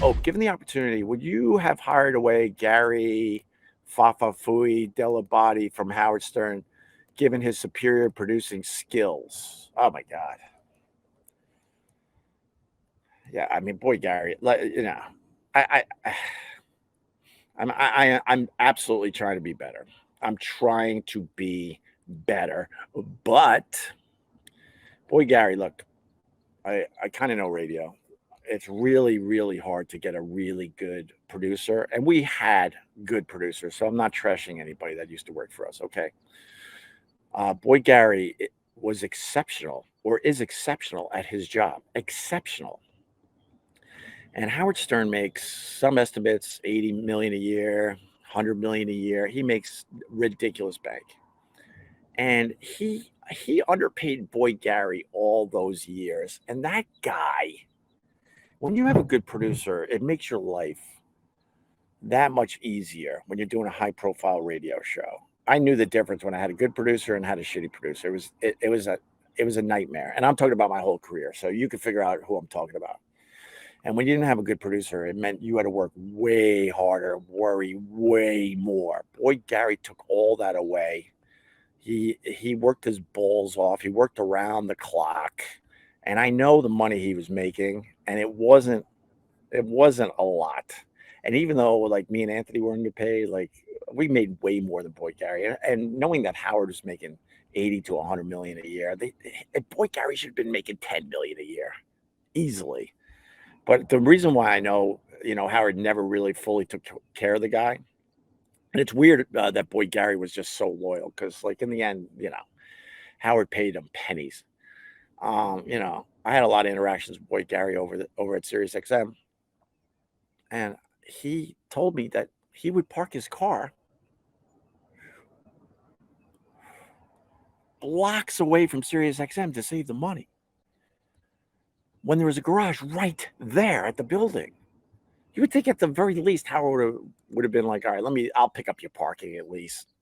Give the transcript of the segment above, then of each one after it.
Oh, given the opportunity, would you have hired away Gary Fafafui Delabate from Howard Stern, given his superior producing skills? Oh my God. Yeah, I mean, boy, Gary, I, I I'm absolutely trying to be better. I'm trying to be better, but boy, Gary, look, I kind of know radio. It's really, really hard to get a really good producer, and we had good producers, so I'm not trashing anybody that used to work for us. Okay, boy, Gary was exceptional, or is exceptional at his job. Exceptional. And Howard Stern makes some estimates 80 million a year, 100 million a year. He makes ridiculous bank. And he underpaid Boy Gary all those years. And that guy, when you have a good producer, it makes your life that much easier when you're doing a high profile radio show. I knew the difference when I had a good producer and had a shitty producer. It was a nightmare. And I'm talking about my whole career. So you can figure out who I'm talking about. And when you didn't have a good producer, it meant you had to work way harder, worry way more. Boy, Gary took all that away. He worked his balls off. He worked around the clock. And I know the money he was making, and it wasn't a lot. And even though like me and Anthony were getting paid, like we made way more than Boy Gary. And knowing that Howard was making 80 to 100 million a year, Boy Gary should have been making 10 million a year easily. But the reason why I know, Howard never really fully took care of the guy, and it's weird that Boy Gary was just so loyal because, like, in the end, Howard paid him pennies. I had a lot of interactions with Boy Gary over at Sirius XM, and he told me that he would park his car blocks away from Sirius XM to save the money, when there was a garage right there at the building. You would think at the very least Howard would have been like, all right, I'll pick up your parking at least.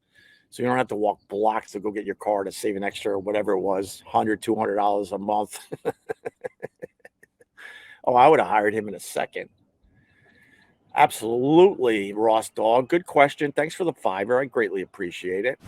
So you don't have to walk blocks to go get your car to save an extra, whatever it was, $100, $200 a month. Oh, I would have hired him in a second. Absolutely, Ross Dog. Good question. Thanks for the $5. I greatly appreciate it.